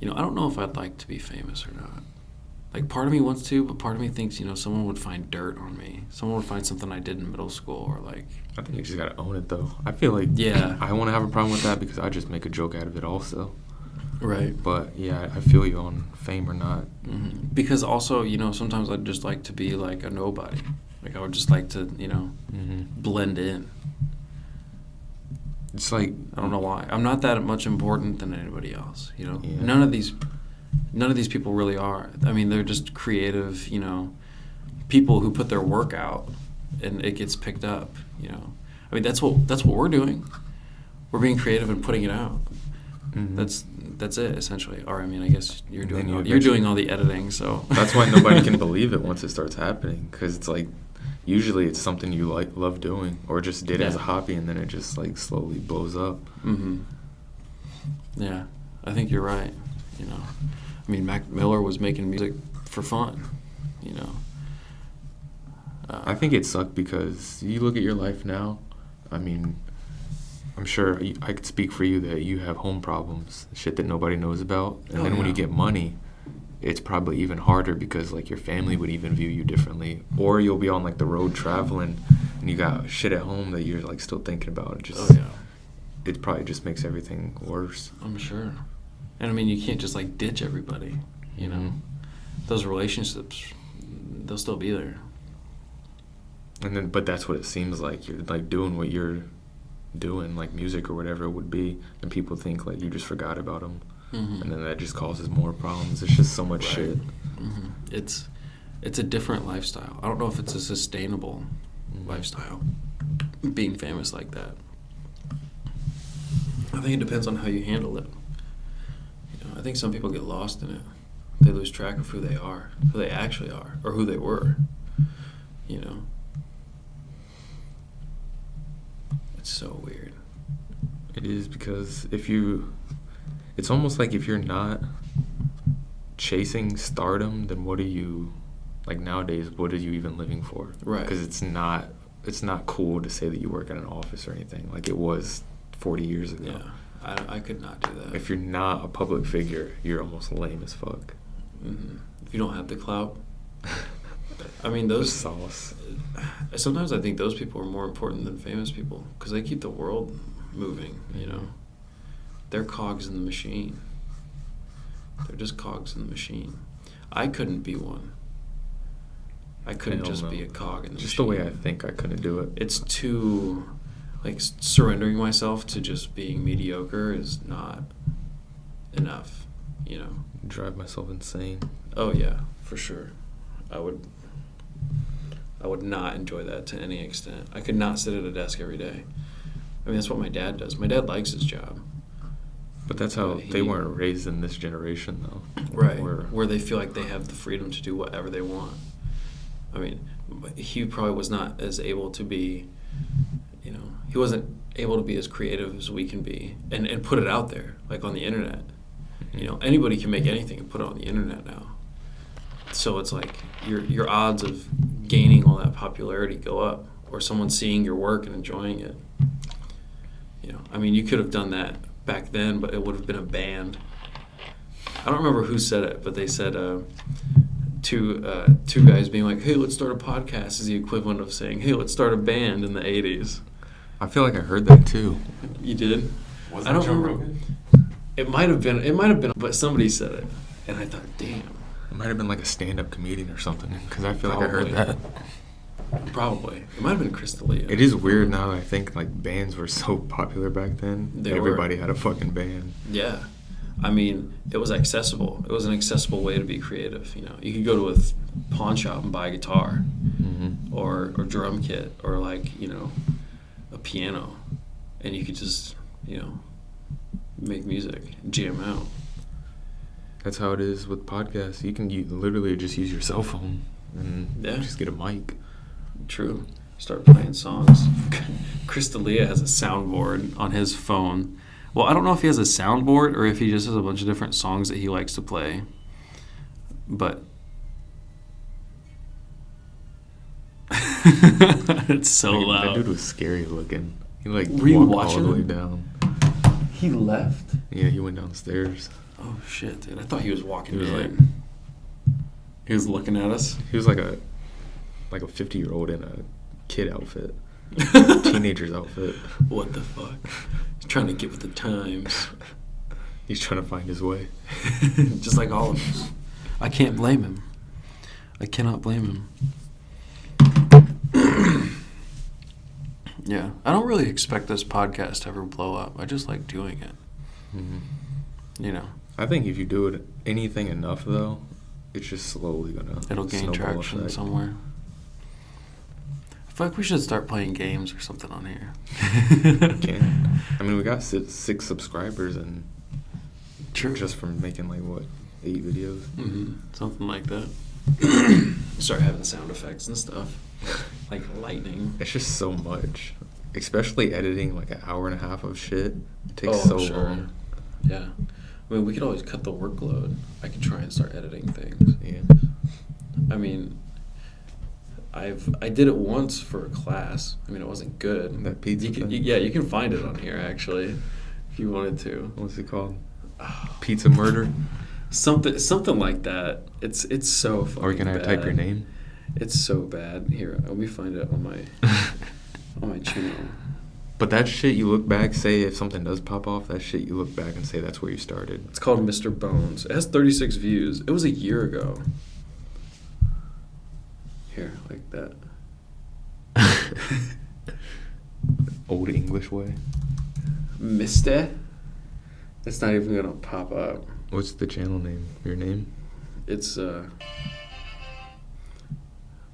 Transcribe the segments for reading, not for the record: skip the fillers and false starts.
I don't know if I'd like to be famous or not. Like, part of me wants to, but part of me thinks, someone would find dirt on me. Someone would find something I did in middle school, or like... I think you just gotta own it, though. I feel like I want to have a problem with that because I just make a joke out of it also. Right. But, yeah, I feel you on fame or not. Mm-hmm. Because also, sometimes I'd just like to be like a nobody. Like, I would just like to, blend in. It's like... I don't know why. I'm not that much important than anybody else, Yeah. None of these people really are. I mean, they're just creative, people who put their work out and it gets picked up, I mean, that's what we're doing. We're being creative and putting it out. Mm-hmm. That's it, essentially. Or, I mean, I guess you're doing all the editing, so. That's why nobody can believe it once it starts happening, because it's like, usually it's something you love doing or just did as a hobby, and then it just like slowly blows up. Mm-hmm. Yeah, I think you're right. I mean, Mac Miller was making music for fun. I think it sucked because you look at your life now. I mean, I'm sure I could speak for you that you have home problems, shit that nobody knows about, and then when you get money, it's probably even harder because like your family would even view you differently, or you'll be on like the road traveling and you got shit at home that you're like still thinking about. It probably just makes everything worse. I'm sure. And I mean, you can't just like ditch everybody, Those relationships, they'll still be there. And then, but that's what it seems like. You're like doing what you're doing, like music or whatever it would be, and people think like you just forgot about them. Mm-hmm. And then that just causes more problems. It's just so much shit. Mm-hmm. It's a different lifestyle. I don't know if it's a sustainable lifestyle, being famous like that. I think it depends on how you handle it. I think some people get lost in it. They lose track of who they are, who they actually are, or who they were. It's so weird. It is, because it's almost like if you're not chasing stardom, then what are you, like nowadays, what are you even living for? Right. Because it's not cool to say that you work in an office or anything like it was 40 years ago. Yeah, I could not do that. If you're not a public figure, you're almost lame as fuck. Mm-hmm. If you don't have the clout. I mean, those... The sauce. Sometimes I think those people are more important than famous people because they keep the world moving, They're cogs in the machine. They're just cogs in the machine. I couldn't be one. I couldn't be a cog in the machine. Just the way I think, I couldn't do it. It's too... Like, surrendering myself to just being mediocre is not enough, Drive myself insane. Oh, yeah, for sure. I would not enjoy that to any extent. I could not sit at a desk every day. I mean, that's what my dad does. My dad likes his job. But that's how they weren't raised in this generation, though. Right, where they feel like they have the freedom to do whatever they want. I mean, he probably was not as able to be, he wasn't able to be as creative as we can be and put it out there, like on the internet. Anybody can make anything and put it on the internet now. So it's like your odds of gaining all that popularity go up, or someone seeing your work and enjoying it. I mean, you could have done that back then, but it would have been a band. I don't remember who said it, but they said two guys being like, "Hey, let's start a podcast," is the equivalent of saying, "Hey, let's start a band" in the 80s. I feel like I heard that too. You did? Was that Joe Rogan? It might have been, but somebody said it, and I thought, damn. It might have been like a stand-up comedian or something, because I feel like I heard that. Probably. It might have been Chris D'Elia. It is weird now that I think like bands were so popular back then. Everybody had a fucking band. Yeah. I mean, it was accessible. It was an accessible way to be creative. You could go to a pawn shop and buy a guitar, or drum kit, or like, a piano, and you could just, make music, jam out. That's how it is with podcasts. You can literally just use your cell phone and just get a mic. True. Start playing songs. Chris D'Elia has a soundboard on his phone. Well, I don't know if he has a soundboard or if he just has a bunch of different songs that he likes to play. But it's so loud. That dude was scary looking. He like Were you walked watching all the way him? down. He left? Yeah, he went downstairs. Oh, shit, dude. I thought he was walking He was in. He was looking at us? He was like a 50-year-old in a kid outfit. Teenager's outfit. What the fuck? He's trying to get with the times. He's trying to find his way. Just like all of us. I can't blame him. I cannot blame him. Yeah. I don't really expect this podcast to ever blow up. I just like doing it. Mm-hmm. You know. I think if you do it anything enough, though, it's just slowly gonna. It'll gain traction effect. somewhere. I feel like we should start playing games or something on here. Can. I mean, we got 6 subscribers, and True. just from making 8 videos. Mm-hmm. Something like that. Start having sound effects and stuff, like lightning. It's just so much, especially editing an hour and a half of shit. It takes so long. Yeah. I mean, we could always cut the workload. I could try and start editing things. Yeah. I mean, I did it once for a class. I mean, it wasn't good. That pizza thing? You can find it on here, actually, if you wanted to. What's it called? Pizza murder? Something like that. It's so fucking Or can I bad. type your name? It's so bad. Here, let me find it on my channel. But that shit, you look back, say if something does pop off, that shit, you look back and say that's where you started. It's called Mr. Bones. It has 36 views. It was a year ago. Here, like that. Old English way. Mister? It's not even gonna pop up. What's the channel name? Your name? It's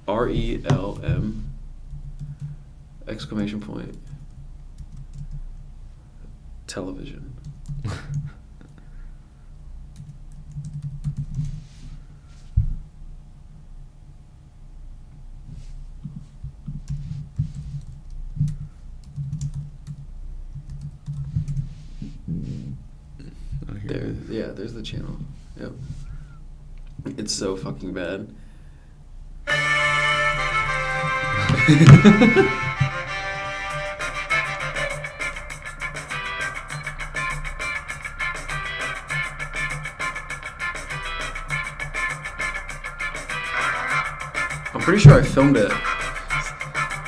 RELM exclamation point television. Oh, here There, it is. yeah, there's the channel. Yep. It's so fucking bad. I'm pretty sure I filmed it.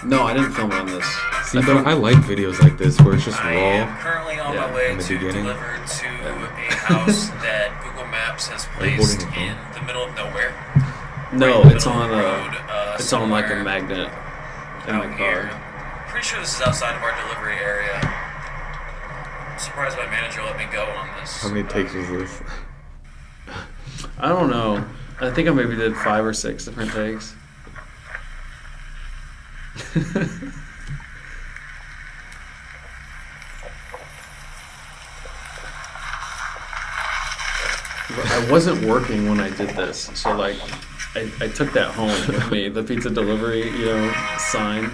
No, I didn't film it on this. See, but I like videos like this where it's just I am raw. currently on Yeah, my way in the to beginning. deliver to a house that Google Maps has Are you placed holding your in the middle of nowhere. No, Right in the it's middle on of the road, it's on like a somewhere magnet in my out car. here. Pretty sure this is outside of our delivery area. I'm surprised my manager let me go on this. How many takes was this? I don't know. I think I maybe did 5 or 6 different takes. I wasn't working when I did this, so I took that home with me, the pizza delivery, sign.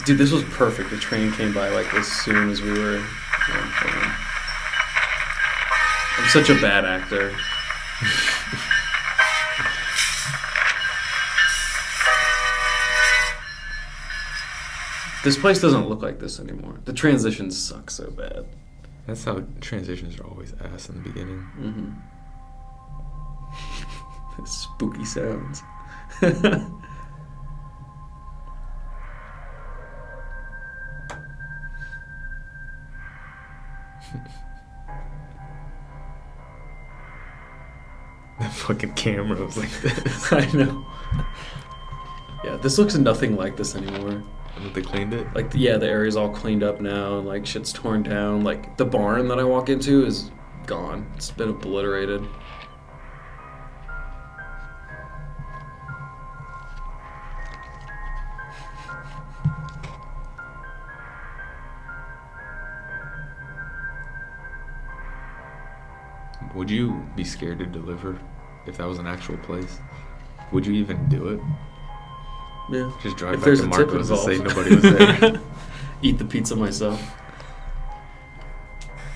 Dude, this was perfect. The train came by as soon as we were filming. I'm such a bad actor. This place doesn't look like this anymore. The transitions suck so bad. That's how transitions are always ass in the beginning. Mm-hmm. Spooky sounds. That fucking camera was like this. I know. Yeah, this looks nothing like this anymore. They cleaned it? The area's all cleaned up now, and shit's torn down. The barn that I walk into is gone. It's been obliterated. Would you be scared to deliver if that was an actual place? Would you even do it? Yeah. Just drive If back there's to a tip Marco's and say involved. nobody was there. Eat the pizza myself.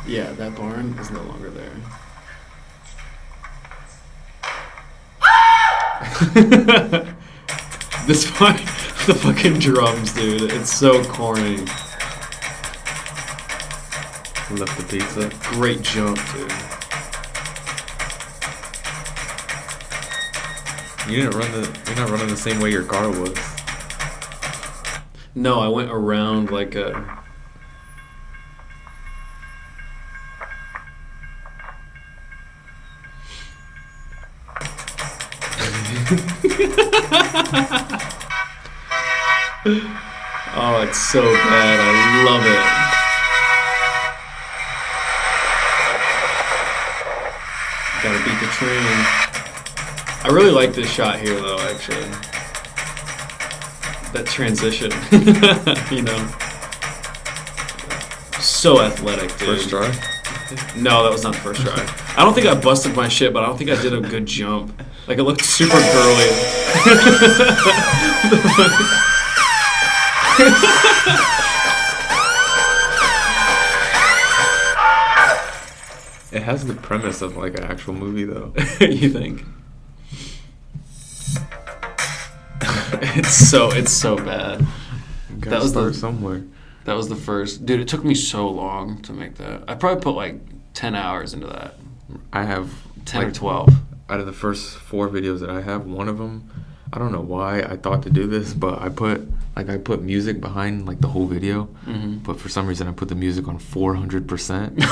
Yeah, that barn is no longer there. The fucking drums, dude. It's so corny. Left the pizza. Great jump, dude. You're not running the same way your car was. No, I went around like a. Oh, it's so bad. I love it. Gotta beat the train. I really like this shot here, though, actually. That transition. You know? So athletic, dude. First try? No, that was not the first try. I don't think I busted my shit, but I don't think I did a good jump. Like, it looked super girly. It has the premise of like an actual movie, though. You think? It's so bad. That was somewhere. That was the first. Dude, it took me so long to make that. I probably put like 10 hours into that. I have 10 or 12. Out of the first 4 videos that I have, one of them, I don't know why I thought to do this, but I put music behind like the whole video, but for some reason I put the music on 400%.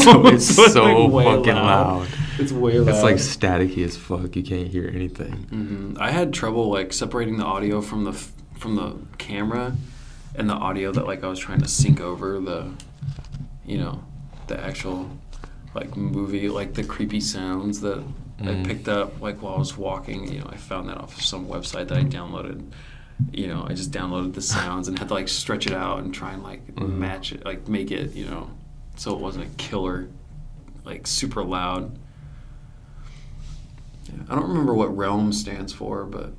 So it's so fucking loud. It's way loud. It's like staticky as fuck. You can't hear anything. Mm-hmm. I had trouble like separating the audio from the camera and the audio that like I was trying to sync over the actual like movie, like the creepy sounds that I picked up like while I was walking. I found that off of some website that I downloaded. I just downloaded the sounds and had to like stretch it out and try and like match it, like make it, so it wasn't a killer, like super loud. Yeah, I don't remember what Realm stands for, but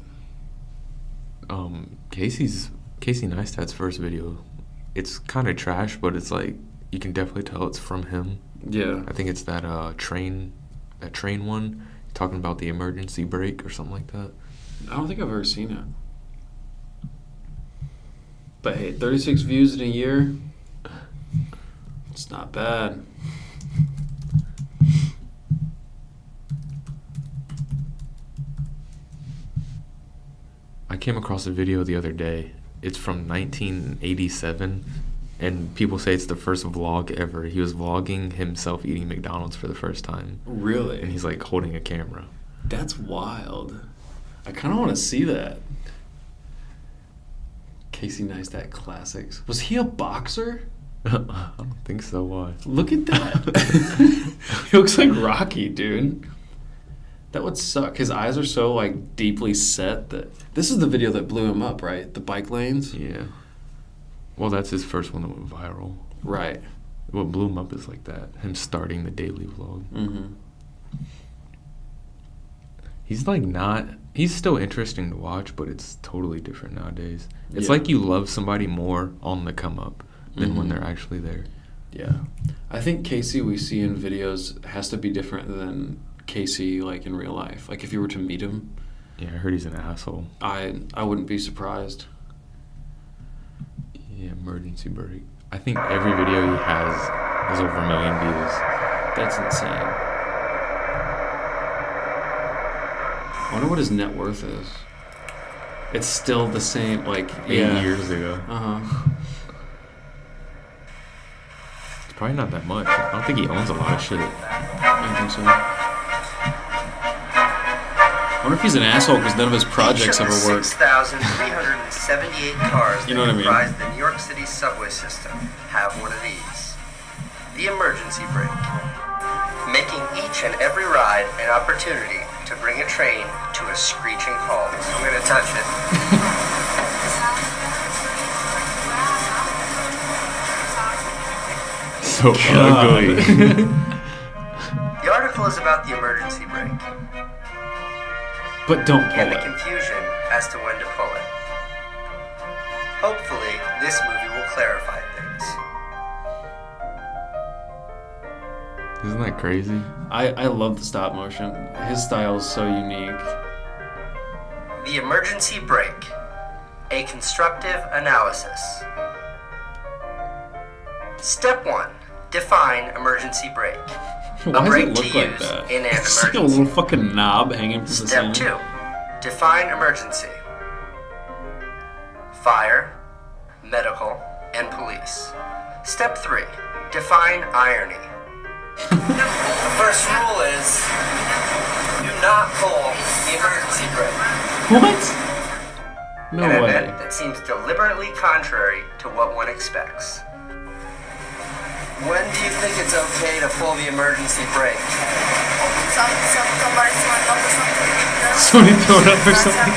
Casey Neistat's first video, it's kind of trash, but it's like you can definitely tell it's from him. Yeah, I think it's that train one, talking about the emergency brake or something like that. I don't think I've ever seen it. But hey, 36 views in a year, it's not bad. I came across a video the other day. It's from 1987, and people say it's the first vlog ever. He was vlogging himself eating McDonald's for the first time. Really? And he's like holding a camera. That's wild. I kind of want to see that. Casey Neistat classics. Was he a boxer? I don't think so. Why? Look at that. He looks like Rocky, dude. That would suck. His eyes are so like deeply set that this is the video that blew him up, right? The bike lanes. Yeah. Well, that's his first one that went viral. Right. What blew him up is like that. Him starting the daily vlog. Mm-hmm. He's like not. He's still interesting to watch, but it's totally different nowadays. It's Yeah. like you love somebody more on the come up than when they're actually there. Yeah. I think Casey we see in videos has to be different than Casey like in real life. Like if you were to meet him, Yeah, I heard he's an asshole. I wouldn't be surprised. Yeah, emergency brake. I think every video he has over 1 million views. That's insane. I wonder what his net worth is. It's still the same, like 8 years ago. Uh-huh. It's probably not that much. I don't think he owns a lot of shit. I don't think so. I wonder if he's an asshole because none of his projects ever work. 6,378 cars You know what I mean? that comprise the New York City subway system have one of these. The emergency brake. Making each and every ride an opportunity to bring a train to a screeching halt. I'm going to touch it. So ugly. The article is about the emergency brake But don't pull and the it. confusion as to when to pull it. Hopefully, this movie will clarify things. Isn't that crazy? I love the stop motion. His style is so unique. The emergency brake. A constructive analysis. Step 1. Define emergency brake. Why A does brake it look to like use that? in an It's like a emergency. little fucking knob hanging from the Step ceiling. 2. Define emergency. Fire, medical, and police. Step 3. Define irony. The first rule is do not pull the emergency brake. What? No An way. event that seems deliberately contrary to what one expects. When do you think it's okay to pull the emergency brake? Somebody's throwing up or something. Somebody throwing up or something.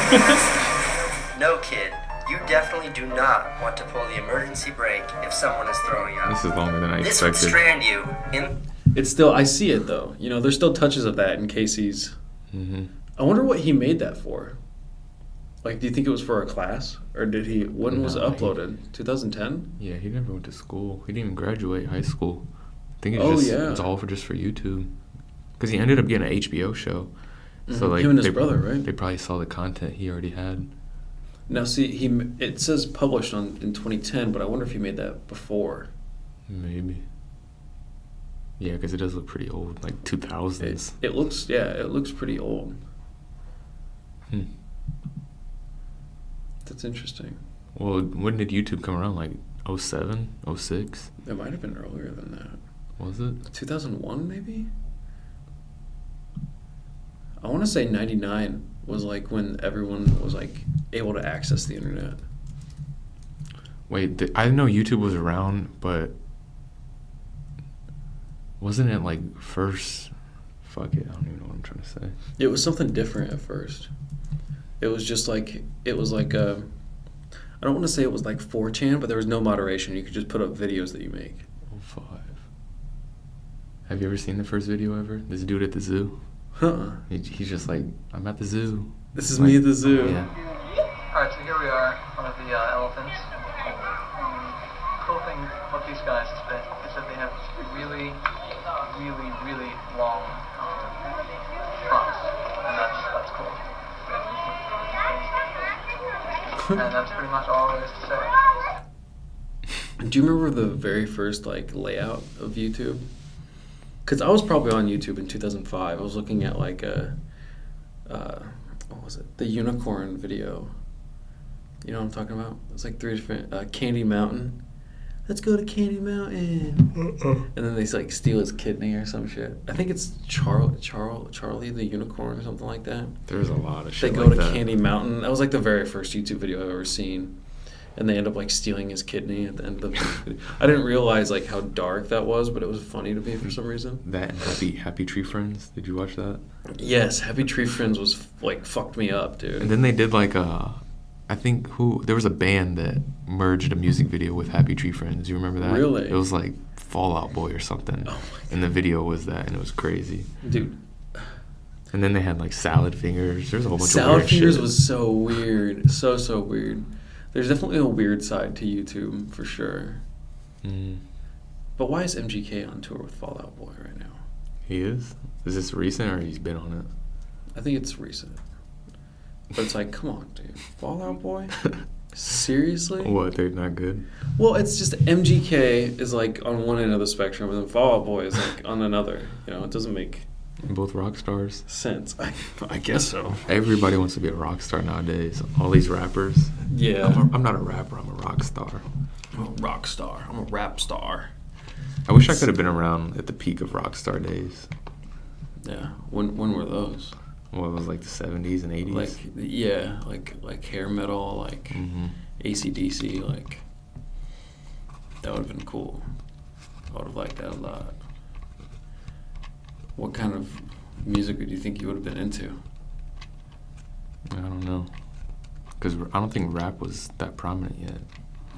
No, kid. You definitely do not want to pull the emergency brake if someone is throwing up. This is longer than I This would expected. strand you in. It's still, I see it though. You know, there's still touches of that in Casey's. Mm-hmm. I wonder what he made that for. Like, do you think it was for a class? Or did he, when was it No, uploaded? 2010? Yeah, he never went to school. He didn't even graduate high school. I think Oh, it's yeah. it's all for YouTube. Because he ended up getting an HBO show. So Mhm. like Him and his they- brother, right? They probably saw the content he already had. Now, see, it says published in 2010, but I wonder if he made that before. Maybe. Yeah, because it does look pretty old, like 2000s. It looks, yeah, it looks pretty old. Hmm. That's interesting. Well, when did YouTube come around? Like 07, 06? It might have been earlier than that. Was it? 2001, maybe? I want to say 99 was like when everyone was like able to access the internet. Wait, I know YouTube was around, but wasn't it like first? Fuck it, I don't even know what I'm trying to say. It was something different at first. It was just like, it was like a, I don't want to say it was like 4chan, but there was no moderation. You could just put up videos that you make. 05. Have you ever seen the first video ever? This dude at the zoo? Huh. He's just like, I'm at the zoo. This is me at the zoo. Yeah. Alright, so here we are, one of the elephants. Cool thing about these guys is that they have really, really, really long fronts, and that's cool. And that's pretty much all there is to say. Do you remember the very first like layout of YouTube? Because I was probably on YouTube in 2005. I was looking at like a, what was it? The unicorn video. You know what I'm talking about? It's like 3 different, Candy Mountain. Let's go to Candy Mountain. And then they like steal his kidney or some shit. I think it's Charlie the unicorn or something like that. There's a lot of They shit go like to that. Candy Mountain. That was like the very first YouTube video I've ever seen. And they end up like stealing his kidney at the end of the video. I didn't realize like how dark that was, but it was funny to me for some reason. That and Happy Tree Friends. Did you watch that? Yes, Happy Tree Friends was like fucked me up, dude. And then they did like I think there was a band that merged a music video with Happy Tree Friends. You remember that? Really? It was like Fall Out Boy or something. Oh my God. And the video was that, and it was crazy. Dude, And then they had like Salad Fingers. There's a whole bunch of Salad weird Fingers shit. was so weird, so weird. There's definitely a weird side to YouTube for sure. Mm. But why is MGK on tour with Fall Out Boy right now? He is? Is this recent or he's been on it? I think it's recent. But it's like, come on, dude. Fall Out Boy? Seriously? What? They're not good? Well, it's just MGK is like on one end of the spectrum, and then Fall Out Boy is like on another. You know, it doesn't make Both rock stars. sense. I guess so. Everybody wants to be a rock star nowadays. All these rappers. Yeah. I'm not a rapper. I'm a rock star. I'm a rock star. I'm a rap star. I wish I could have been around at the peak of rock star days. Yeah. When were those? Well, it was like the 70s and 80s. Like, yeah, like hair metal, like Mm-hmm. AC/DC, like that would have been cool. I would have liked that a lot. What kind of music do you think you would have been into? I don't know. Because I don't think rap was that prominent yet.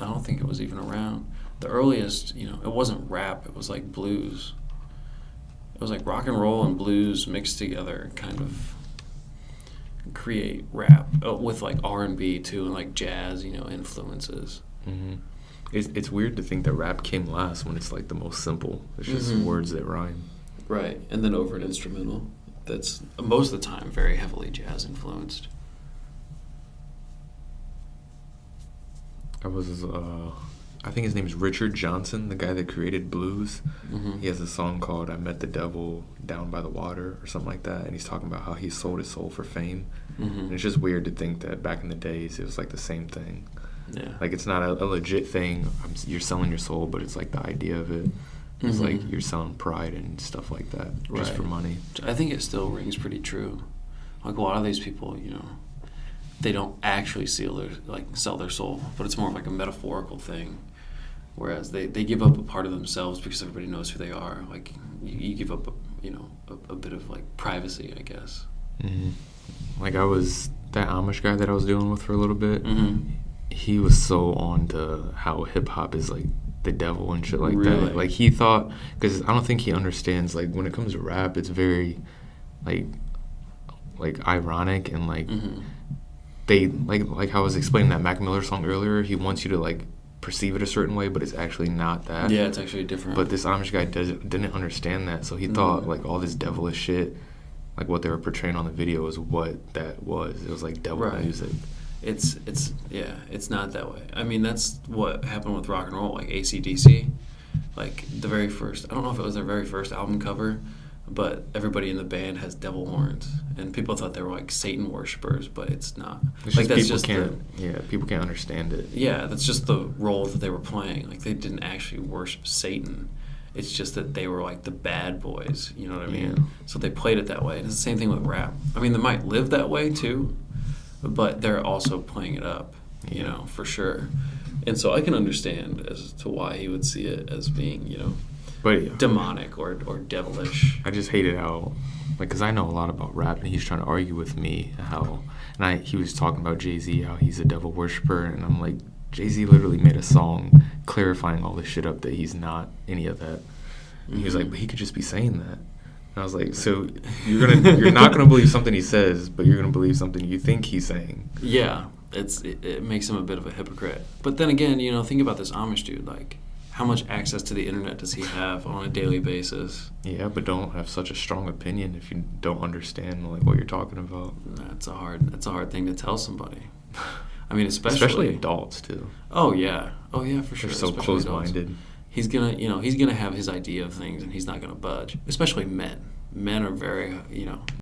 I don't think it was even around. The earliest, you know, it wasn't rap, it was like blues. It was like rock and roll and blues mixed together, kind of create rap with like R&B too, and like jazz, you know, influences. Mm-hmm. It's weird to think that rap came last when it's like the most simple. It's just Mhm. words that rhyme. Right, and then over an instrumental that's most of the time very heavily jazz influenced. I was I think his name is Richard Johnson, the guy that created blues. Mm-hmm. He has a song called "I Met the Devil Down by the Water" or something like that, and he's talking about how he sold his soul for fame. Mm-hmm. And it's just weird to think that back in the days it was like the same thing. Yeah. Like it's not a legit thing. You're selling your soul, but it's like the idea of it. It's Mm-hmm. like you're selling pride and stuff like that just Right. for money. I think it still rings pretty true. Like a lot of these people, you know, they don't actually sell their soul, but it's more of like a metaphorical thing. Whereas they give up a part of themselves because everybody knows who they are. Like you give up, a bit of like privacy, I guess. Mm-hmm. Like that Amish guy that I was dealing with for a little bit. Mm-hmm. He was so on to how hip hop is like the devil and shit like Really? that. Like he thought, because I don't think he understands. Like when it comes to rap, it's very like ironic and like Mm-hmm. they like how I was explaining that Mac Miller song earlier. He wants you to like perceive it a certain way, but it's actually not that. Yeah, it's actually different. But this Amish guy didn't understand that, so he thought like all this devilish shit, like what they were portraying on the video, is what that was. It was like devil Right. music. It's not that way. I mean, that's what happened with rock and roll, like AC/DC. Like the very first, I don't know if it was their very first album cover, but everybody in the band has devil horns, and people thought they were like Satan worshippers, but it's not. It's like just people can't understand it. that's just the role that they were playing. Like they didn't actually worship Satan. It's just that they were like the bad boys, you know what I mean? Yeah. So they played it that way. And it's the same thing with rap. I mean, they might live that way too, but they're also playing it up, for sure. And so I can understand as to why he would see it as being, But demonic or devilish. I just hated how, like, because I know a lot about rap, and he's trying to argue with me he was talking about Jay-Z, how he's a devil worshiper, and I'm like, Jay-Z literally made a song clarifying all this shit up that he's not any of that. And he was like, but he could just be saying that. And I was like, so you're not gonna believe something he says, but you're gonna believe something you think he's saying. Yeah, it makes him a bit of a hypocrite. But then again, think about this Amish dude, like, how much access to the internet does he have on a daily basis? Yeah, but don't have such a strong opinion if you don't understand like what you're talking about. That's a hard thing to tell somebody. I mean, especially adults too. Oh yeah, for sure. They're so Especially close-minded. adults. He's gonna have his idea of things, and he's not gonna budge. Especially men. Men are very,